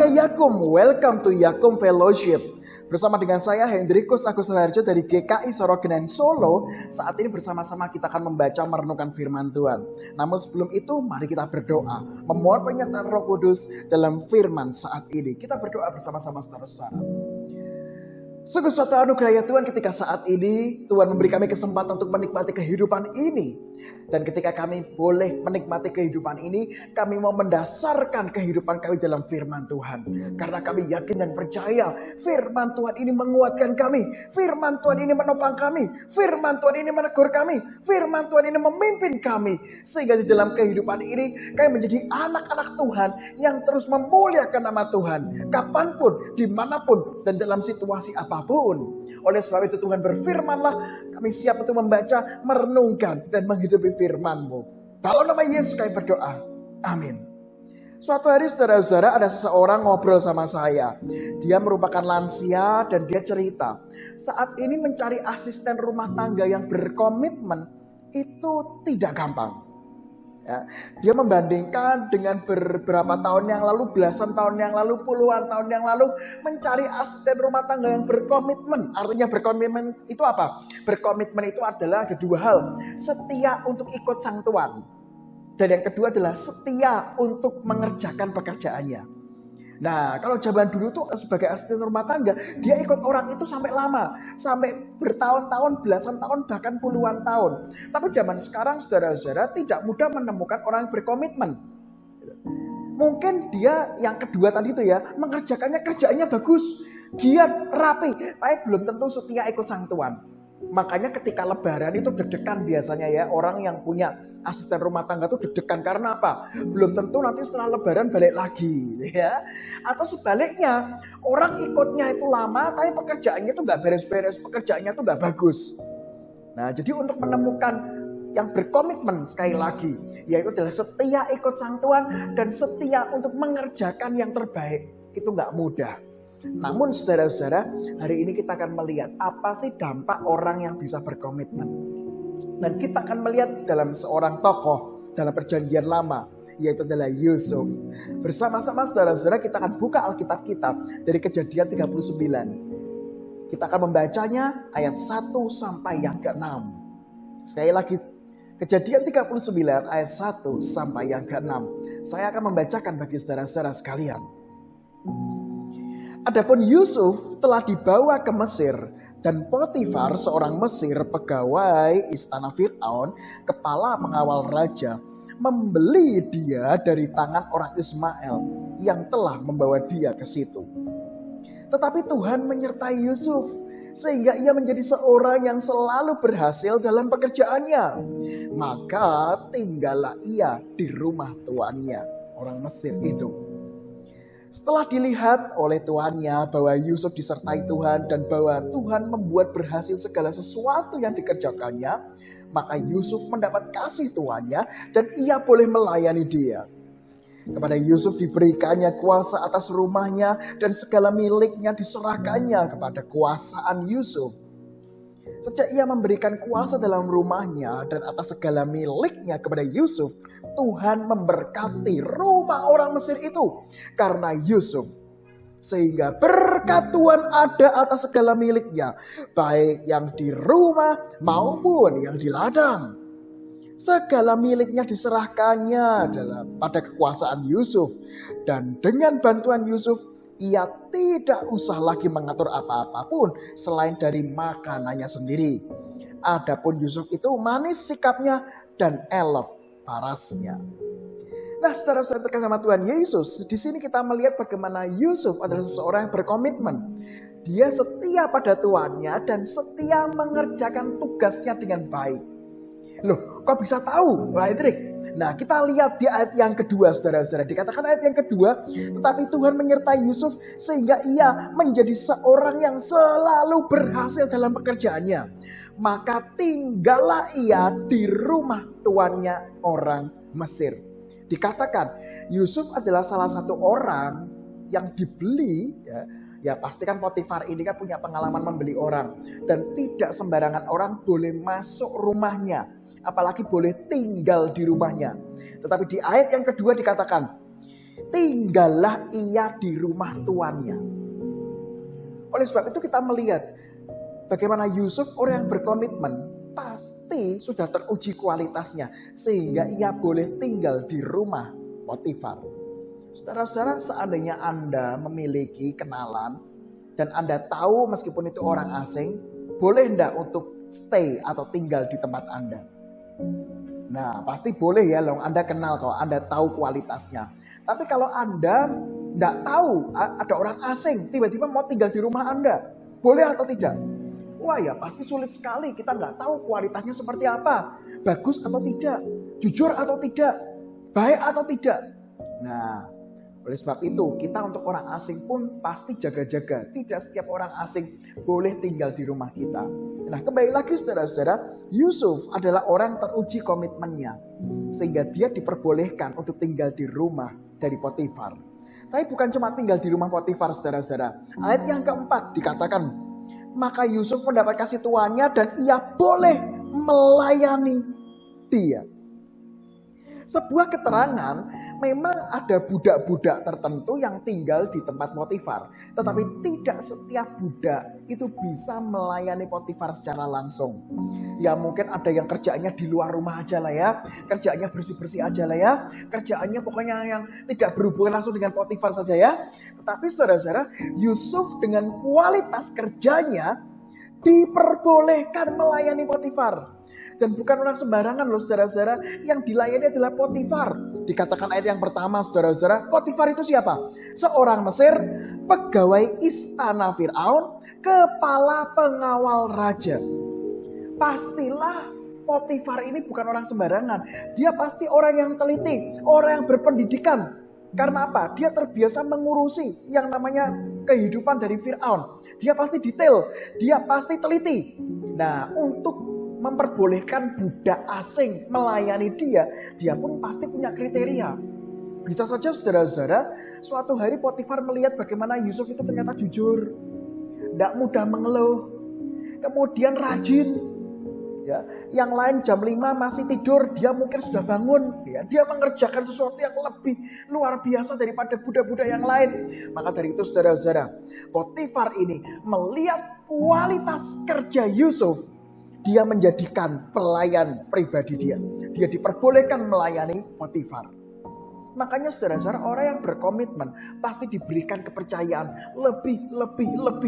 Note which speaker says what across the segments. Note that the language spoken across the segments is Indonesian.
Speaker 1: saya Yakum, welcome to Yakum Fellowship. Bersama dengan saya Hendrikus Agus Raharjo dari GKI Sorogenan Solo. Saat ini bersama-sama kita akan membaca merenungkan firman Tuhan. Namun sebelum itu mari kita berdoa, memohon penyertaan Roh Kudus dalam firman saat ini. Kita berdoa bersama-sama saudara-saudara. Sungguh suatu anugerah ya Tuhan ketika saat ini Tuhan memberi kami kesempatan untuk menikmati kehidupan ini. Dan ketika kami boleh menikmati kehidupan ini, kami mau mendasarkan kehidupan kami dalam firman Tuhan. Karena kami yakin dan percaya firman Tuhan ini menguatkan kami. Firman Tuhan ini menopang kami. Firman Tuhan ini menegur kami. Firman Tuhan ini memimpin kami. Sehingga di dalam kehidupan ini kami menjadi anak-anak Tuhan yang terus memuliakan nama Tuhan. Kapanpun, dimanapun, dan dalam situasi apapun. Oleh sebab itu Tuhan berfirmanlah, kami siap untuk membaca, merenungkan, dan menghidupi firman-Mu. Dalam nama Yesus kami berdoa. Amin. Suatu hari saudara-saudara ada seseorang ngobrol sama saya. Dia merupakan lansia dan dia cerita. Saat ini mencari asisten rumah tangga yang berkomitmen itu tidak gampang. Ya, dia membandingkan dengan beberapa tahun yang lalu, belasan tahun yang lalu, puluhan tahun yang lalu, mencari asisten rumah tangga yang berkomitmen. Artinya berkomitmen itu apa? Berkomitmen itu adalah kedua hal. Setia untuk ikut sang tuan. Dan yang kedua adalah setia untuk mengerjakan pekerjaannya. Nah, kalau zaman dulu tuh sebagai asisten rumah tangga, dia ikut orang itu sampai lama, sampai bertahun-tahun, belasan tahun, bahkan puluhan tahun. Tapi zaman sekarang saudara-saudara tidak mudah menemukan orang yang berkomitmen. Mungkin dia yang kedua tadi itu ya, kerjaannya bagus, giat, rapi, tapi belum tentu setia ikut sang tuan. Makanya ketika lebaran itu deg-degan biasanya ya, orang yang punya asisten rumah tangga itu deg-degan karena apa? Belum tentu nanti setelah lebaran balik lagi ya. Atau sebaliknya, orang ikutnya itu lama tapi pekerjaannya itu nggak beres-beres, pekerjaannya itu nggak bagus. Nah, jadi untuk menemukan yang berkomitmen sekali lagi, yaitu adalah setia ikut sang tuan dan setia untuk mengerjakan yang terbaik, itu nggak mudah. Namun saudara-saudara, hari ini kita akan melihat apa sih dampak orang yang bisa berkomitmen. Dan kita akan melihat dalam seorang tokoh dalam perjanjian lama, yaitu adalah Yusuf. Bersama-sama saudara-saudara kita akan buka Alkitab kita dari Kejadian 39. Kita akan membacanya ayat 1 sampai yang ke-6. Sekali lagi, Kejadian 39 ayat 1 sampai yang ke-6. Saya akan membacakan bagi saudara-saudara sekalian. Adapun Yusuf telah dibawa ke Mesir, dan Potifar seorang Mesir, pegawai istana Fir'aun, kepala pengawal raja, membeli dia dari tangan orang Ismail yang telah membawa dia ke situ. Tetapi Tuhan menyertai Yusuf, sehingga ia menjadi seorang yang selalu berhasil dalam pekerjaannya. Maka tinggallah ia di rumah tuannya, orang Mesir itu. Setelah dilihat oleh tuannya bahwa Yusuf disertai Tuhan dan bahwa Tuhan membuat berhasil segala sesuatu yang dikerjakannya, maka Yusuf mendapat kasih tuannya dan ia boleh melayani dia. Kepada Yusuf diberikannya kuasa atas rumahnya dan segala miliknya diserahkannya kepada kuasaan Yusuf. Sejak ia memberikan kuasa dalam rumahnya dan atas segala miliknya kepada Yusuf, Tuhan memberkati rumah orang Mesir itu karena Yusuf. Sehingga berkat Tuhan ada atas segala miliknya, baik yang di rumah maupun yang di ladang. Segala miliknya diserahkannya pada kekuasaan Yusuf. Dan dengan bantuan Yusuf, ia tidak usah lagi mengatur apa-apapun selain dari makanannya sendiri. Adapun Yusuf itu manis sikapnya dan elok parasnya. Nah, saudara-saudara terkasih sama Tuhan Yesus, di sini kita melihat bagaimana Yusuf adalah seseorang yang berkomitmen. Dia setia pada tuannya dan setia mengerjakan tugasnya dengan baik. Loh, kok bisa tahu, Pak Hendrik? Nah, kita lihat di ayat yang kedua, saudara-saudara. Dikatakan ayat yang kedua, tetapi Tuhan menyertai Yusuf sehingga ia menjadi seorang yang selalu berhasil dalam pekerjaannya. Maka tinggallah ia di rumah tuannya orang Mesir. Dikatakan Yusuf adalah salah satu orang yang dibeli, ya pasti kan Potifar ini kan punya pengalaman membeli orang. Dan tidak sembarangan orang boleh masuk rumahnya, apalagi boleh tinggal di rumahnya. Tetapi di ayat yang kedua dikatakan, tinggallah ia di rumah tuannya. Oleh sebab itu kita melihat bagaimana Yusuf orang yang berkomitmen pasti sudah teruji kualitasnya sehingga ia boleh tinggal di rumah Potifar. Saudara-saudara, seandainya Anda memiliki kenalan dan Anda tahu meskipun itu orang asing, boleh enggak untuk stay atau tinggal di tempat Anda? Nah, pasti boleh ya, Anda kenal kalau Anda tahu kualitasnya. Tapi kalau Anda enggak tahu ada orang asing tiba-tiba mau tinggal di rumah Anda, boleh atau tidak? Wah ya, pasti sulit sekali. Kita nggak tahu kualitasnya seperti apa, bagus atau tidak, jujur atau tidak, baik atau tidak. Nah, oleh sebab itu kita untuk orang asing pun pasti jaga-jaga. Tidak setiap orang asing boleh tinggal di rumah kita. Nah, kembali lagi saudara-saudara, Yusuf adalah orang teruji komitmennya sehingga dia diperbolehkan untuk tinggal di rumah dari Potifar. Tapi bukan cuma tinggal di rumah Potifar, saudara-saudara. Ayat yang keempat dikatakan, maka Yusuf mendapat kasih tuannya dan ia boleh melayani dia. Sebuah keterangan, memang ada budak-budak tertentu yang tinggal di tempat Potifar. Tetapi tidak setiap budak itu bisa melayani Potifar secara langsung. Ya mungkin ada yang kerjaannya di luar rumah aja lah ya. Kerjaannya bersih-bersih aja lah ya. Kerjaannya pokoknya yang tidak berhubungan langsung dengan Potifar saja ya. Tetapi saudara-saudara, Yusuf dengan kualitas kerjanya diperbolehkan melayani Potifar. Dan bukan orang sembarangan loh saudara-saudara, yang dilayani adalah Potifar. Dikatakan ayat yang pertama saudara-saudara, Potifar itu siapa? Seorang Mesir, pegawai istana Fir'aun, kepala pengawal raja. Pastilah Potifar ini bukan orang sembarangan. Dia pasti orang yang teliti, orang yang berpendidikan. Karena apa? Dia terbiasa mengurusi yang namanya kehidupan dari Fir'aun. Dia pasti detail, dia pasti teliti. Nah, untuk memperbolehkan budak asing melayani dia pun pasti punya kriteria. Bisa saja saudara-saudara, suatu hari Potifar melihat bagaimana Yusuf itu ternyata jujur, tidak mudah mengeluh, kemudian rajin. Ya, yang lain jam 5 masih tidur, dia mungkin sudah bangun. Ya, dia mengerjakan sesuatu yang lebih luar biasa daripada budak-budak yang lain. Maka dari itu saudara-saudara, Potifar ini melihat kualitas kerja Yusuf, dia menjadikan pelayan pribadi dia. Dia diperbolehkan melayani Potifar. Makanya saudara-saudara, orang yang berkomitmen pasti diberikan kepercayaan lebih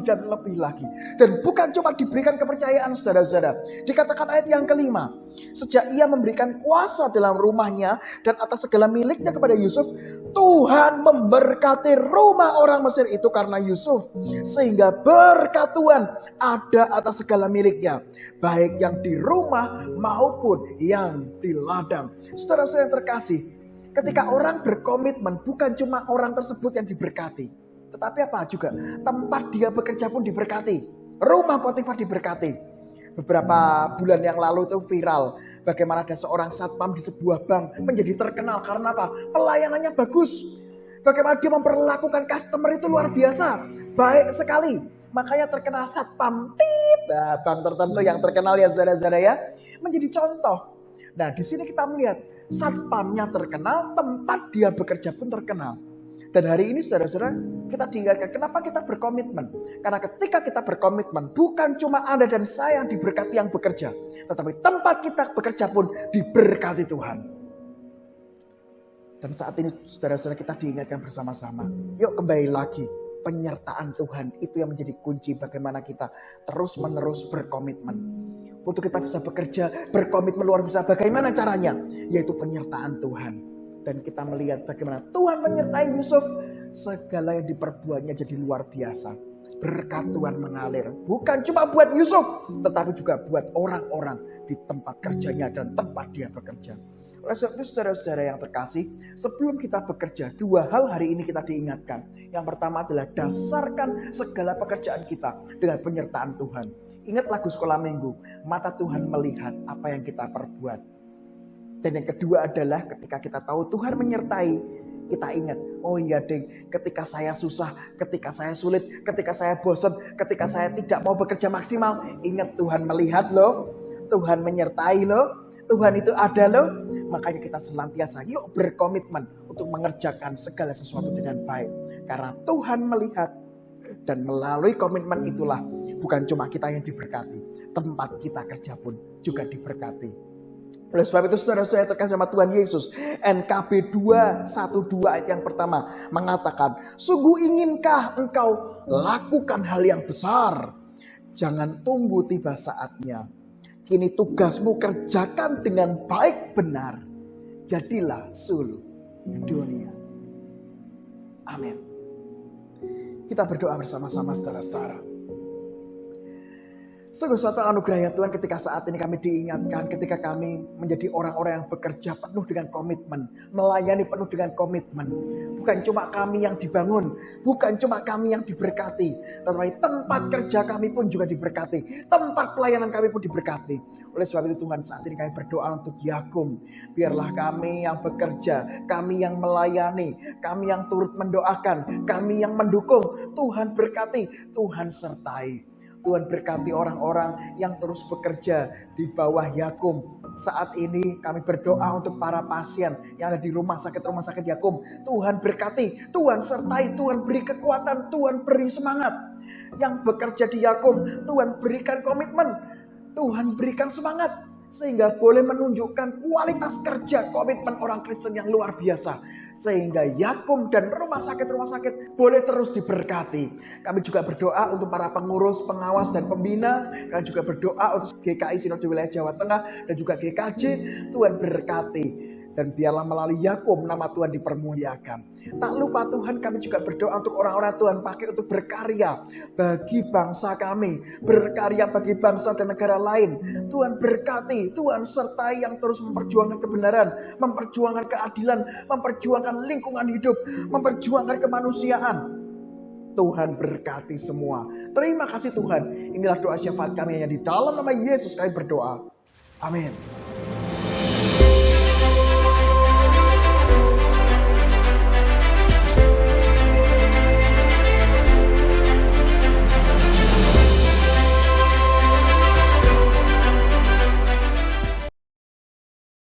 Speaker 1: dan lebih lagi. Dan bukan cuma diberikan kepercayaan saudara-saudara. Dikatakan ayat yang kelima, sejak ia memberikan kuasa dalam rumahnya dan atas segala miliknya kepada Yusuf, Tuhan memberkati rumah orang Mesir itu karena Yusuf. Sehingga berkat Tuhan ada atas segala miliknya, baik yang di rumah maupun yang di ladang. Saudara-saudara yang terkasih, ketika orang berkomitmen, bukan cuma orang tersebut yang diberkati, tetapi apa juga? Tempat dia bekerja pun diberkati. Rumah Potifar diberkati. Beberapa bulan yang lalu itu viral bagaimana ada seorang satpam di sebuah bank menjadi terkenal karena apa? Pelayanannya bagus. Bagaimana dia memperlakukan customer itu luar biasa, baik sekali. Makanya terkenal satpam. Nah, bank tertentu yang terkenal ya saudara-saudara ya, menjadi contoh. Nah, di sini kita melihat satpamnya terkenal, tempat dia bekerja pun terkenal. Dan hari ini saudara-saudara, kita diingatkan kenapa kita berkomitmen. Karena ketika kita berkomitmen, bukan cuma Anda dan saya yang diberkati yang bekerja, tetapi tempat kita bekerja pun diberkati Tuhan. Dan saat ini saudara-saudara, kita diingatkan bersama-sama. Yuk kembali lagi. Penyertaan Tuhan itu yang menjadi kunci bagaimana kita terus-menerus berkomitmen. Untuk kita bisa bekerja, berkomitmen luar biasa. Bagaimana caranya? Yaitu penyertaan Tuhan. Dan kita melihat bagaimana Tuhan menyertai Yusuf. Segala yang diperbuatnya jadi luar biasa. Berkat Tuhan mengalir. Bukan cuma buat Yusuf, tetapi juga buat orang-orang di tempat kerjanya dan tempat dia bekerja. Oleh sebab itu saudara-saudara yang terkasih, sebelum kita bekerja, dua hal hari ini kita diingatkan. Yang pertama adalah dasarkan segala pekerjaan kita dengan penyertaan Tuhan. Ingat lagu sekolah minggu, mata Tuhan melihat apa yang kita perbuat. Dan yang kedua adalah ketika kita tahu Tuhan menyertai, kita ingat, oh iya deng, ketika saya susah, ketika saya sulit, ketika saya bosan, ketika saya tidak mau bekerja maksimal, ingat Tuhan melihat loh, Tuhan menyertai loh, Tuhan itu ada loh. Makanya kita senantiasa yuk berkomitmen untuk mengerjakan segala sesuatu dengan baik. Karena Tuhan melihat dan melalui komitmen itulah bukan cuma kita yang diberkati, tempat kita kerja pun juga diberkati. Oleh sebab itu saudara-saudara terkasih sama Tuhan Yesus, NKB 2:1-2 ayat yang pertama mengatakan, sungguh inginkah engkau lakukan hal yang besar? Jangan tunggu tiba saatnya. Kini tugasmu kerjakan dengan baik benar. Jadilah suluh dunia. Amin. Kita berdoa bersama-sama saudara-saudara. Sungguh suatu anugerah ya Tuhan ketika saat ini kami diingatkan, ketika kami menjadi orang-orang yang bekerja penuh dengan komitmen, melayani penuh dengan komitmen. Bukan cuma kami yang dibangun, bukan cuma kami yang diberkati, tetapi tempat kerja kami pun juga diberkati, tempat pelayanan kami pun diberkati. Oleh sebab itu Tuhan, saat ini kami berdoa untuk Yakum. Biarlah kami yang bekerja, kami yang melayani, kami yang turut mendoakan, kami yang mendukung. Tuhan berkati, Tuhan sertai. Tuhan berkati orang-orang yang terus bekerja di bawah Yakum. Saat ini kami berdoa untuk para pasien yang ada di rumah sakit Yakum. Tuhan berkati, Tuhan sertai, Tuhan beri kekuatan, Tuhan beri semangat. Yang bekerja di Yakum, Tuhan berikan komitmen, Tuhan berikan semangat. Sehingga boleh menunjukkan kualitas kerja komitmen orang Kristen yang luar biasa. Sehingga Yakum dan rumah sakit boleh terus diberkati. Kami juga berdoa untuk para pengurus, pengawas, dan pembina. Kami juga berdoa untuk GKI Sinode Wilayah Jawa Tengah dan juga GKJ. Tuhan berkati. Dan biarlah melalui Yakum nama Tuhan dipermuliakan. Tak lupa Tuhan, kami juga berdoa untuk orang-orang Tuhan pakai untuk berkarya bagi bangsa kami. Berkarya bagi bangsa dan negara lain. Tuhan berkati, Tuhan sertai yang terus memperjuangkan kebenaran, memperjuangkan keadilan, memperjuangkan lingkungan hidup, memperjuangkan kemanusiaan. Tuhan berkati semua. Terima kasih Tuhan. Inilah doa syafaat kami yang di dalam nama Yesus kami berdoa. Amin.